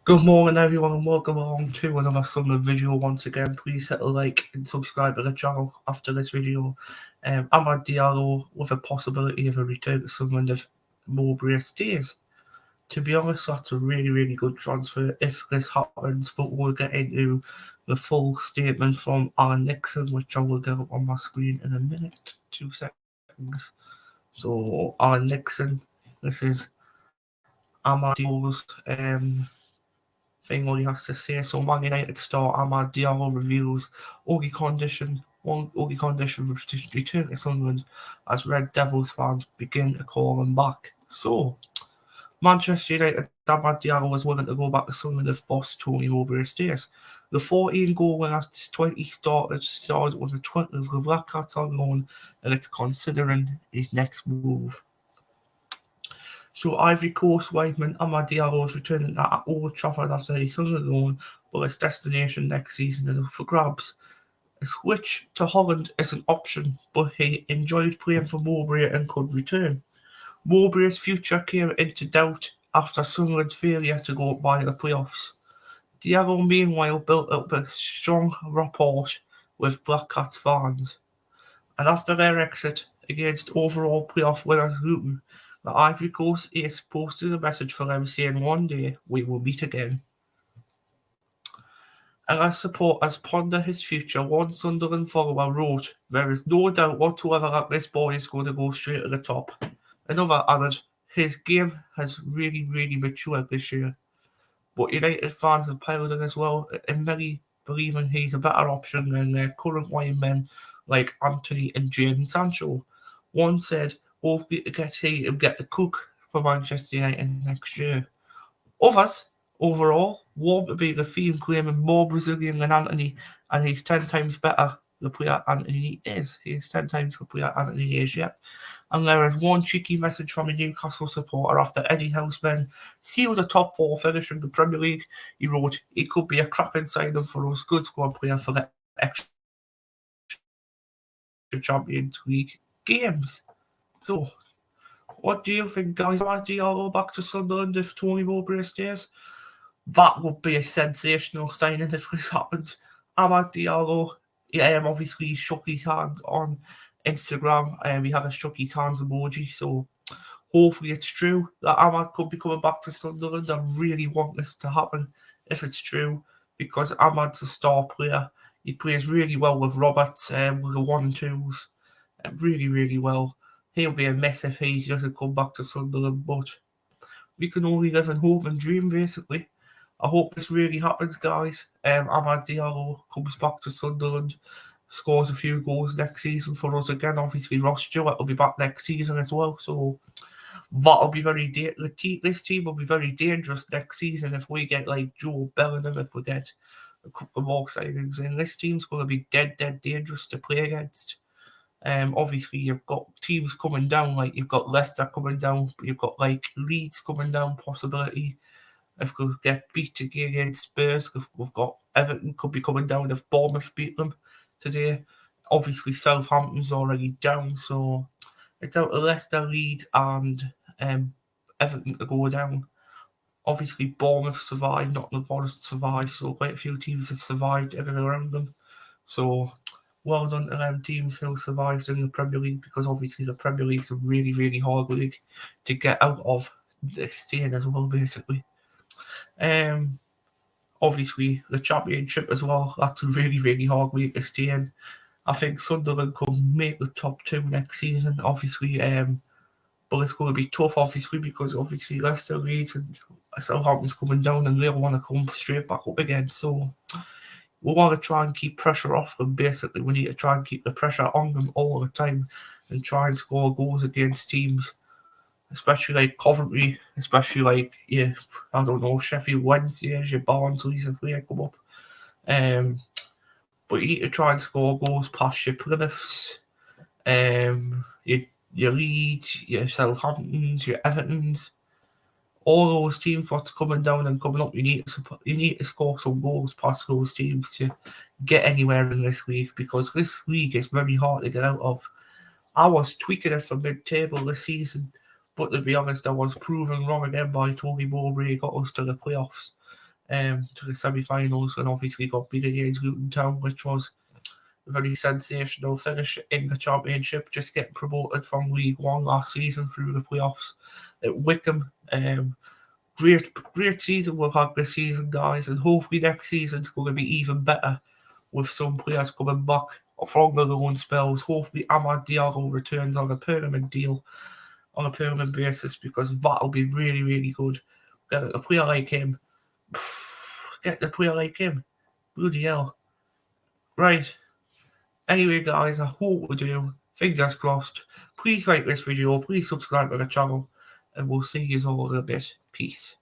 Good morning, everyone, and welcome along to another Sunderland video once again. Please hit a like and subscribe to the channel after this video. I'm at Diallo with a possibility of a return to Sunderland if Mowbray stays. To be honest, that's a really good transfer if this happens, but we'll get into the full statement from Alan Nixon, which I will get up on my screen in a minute, 2 seconds. So, Alan Nixon, this is Ahmad Diallo's thing all he has to say. So Man United star Ahmad Diallo reveals only condition for return to Sunderland as Red Devils fans begin to call him back. So Manchester United Ahmad Diallo was willing to go back to Sunderland if boss Tony Mowbray stays. The 14-goal winner 20 started with the 20 of the Black Cats on loan, and it's considering his next move. So Ivory Coast wideman Amad Diallo is returning at Old Trafford after his Sunderland loan, but his destination next season is up for grabs. A switch to Holland is an option, but he enjoyed playing for Mowbray and could return. Mowbray's future came into doubt after Sunderland's failure to go via the playoffs. Diallo meanwhile built up a strong rapport with Black Cats fans, and after their exit against overall playoff winners Luton, the Ivory Coast ace posted a message for them saying, "One day we will meet again." And as supporters ponder his future, one Sunderland follower wrote, "There is no doubt whatsoever that this boy is going to go straight to the top." Another added, "His game has really matured this year." But United fans have piled in as well, and many believing he's a better option than their current wing men like Anthony and Jadon Sancho. One said, "Hopefully to see him get the cook for Manchester United next year." Others, overall, want to be the theme, claiming more Brazilian than Anthony, and he's 10 times better the player Anthony is. He is 10 times the player Anthony is, yet. And there is one cheeky message from a Newcastle supporter after Eddie Houseman sealed a top 4 finish in the Premier League. He wrote, "He could be a cracking signing for us, good squad player for the extra Champions League games." So, what do you think, guys? Am Diallo back to Sunderland if Tony Mowbray stays? That would be a sensational signing if this happens. Amad Diallo, obviously shook his hand on Instagram, and we had a shook his hands emoji, so hopefully it's true that Amad could be coming back to Sunderland. I really want this to happen if it's true, because Amad's a star player. He plays really well with Roberts, with the 1 and 2s, really well. He'll be a mess if he doesn't come back to Sunderland, but we can only live in hope and dream, basically. I hope this really happens, guys. Amad Diallo comes back to Sunderland, scores a few goals next season for us again. Obviously, Ross Stewart will be back next season as well, so that'll be this team will be very dangerous next season if we get like Joe Bellingham, if we get a couple more signings, and this team's going to be dead dangerous to play against. Obviously, you've got teams coming down, like you've got Leicester coming down, but you've got like Leeds coming down, possibility. If we get beat again against Spurs, we've got Everton could be coming down if Bournemouth beat them today. Obviously, Southampton's already down, so it's out to Leicester, Leeds, and Everton to go down. Obviously, Bournemouth survived, Nottingham Forest survived, so quite a few teams have survived in and around them. So, well done to them teams who survived in the Premier League, because obviously the Premier League's a really hard league to get out of, staying as well, basically. Obviously the Championship as well, that's a really hard league to stay in. I think Sunderland could make the top 2 next season, obviously, but it's going to be tough, obviously, because obviously Leicester, Leeds, and Southampton's coming down, and they'll want to come straight back up again. So we want to try and keep pressure off them. Basically, we need to try and keep the pressure on them all the time, and try and score goals against teams, especially like Coventry, especially like, I don't know, Sheffield Wednesday, your Barnsley's if they come up. But you need to try and score goals past your Plymouths, your Leeds, your Southamptons, your Evertons. All those teams what's coming down and coming up, you need to score some goals past those teams to get anywhere in this league, because this league is very hard to get out of. I was tweaking it for mid-table this season, but to be honest, I was proven wrong again by Tony Mowbray. Got us to the playoffs. to the semi-finals, and obviously got beat against Luton Town, which was a very sensational finish in the Championship, just getting promoted from League One last season through the playoffs at Wickham. Great season we've had this season, guys, and hopefully next season's going to be even better with some players coming back from their loan spells. Hopefully Amad Diallo returns on a permanent deal, on a permanent basis, because that'll be really, really good. Get a player like him. Get a player like him. Bloody hell. Right. Anyway, guys, I hope we do. Fingers crossed. Please like this video. Please subscribe to the channel. And we'll see you all in a bit. Peace.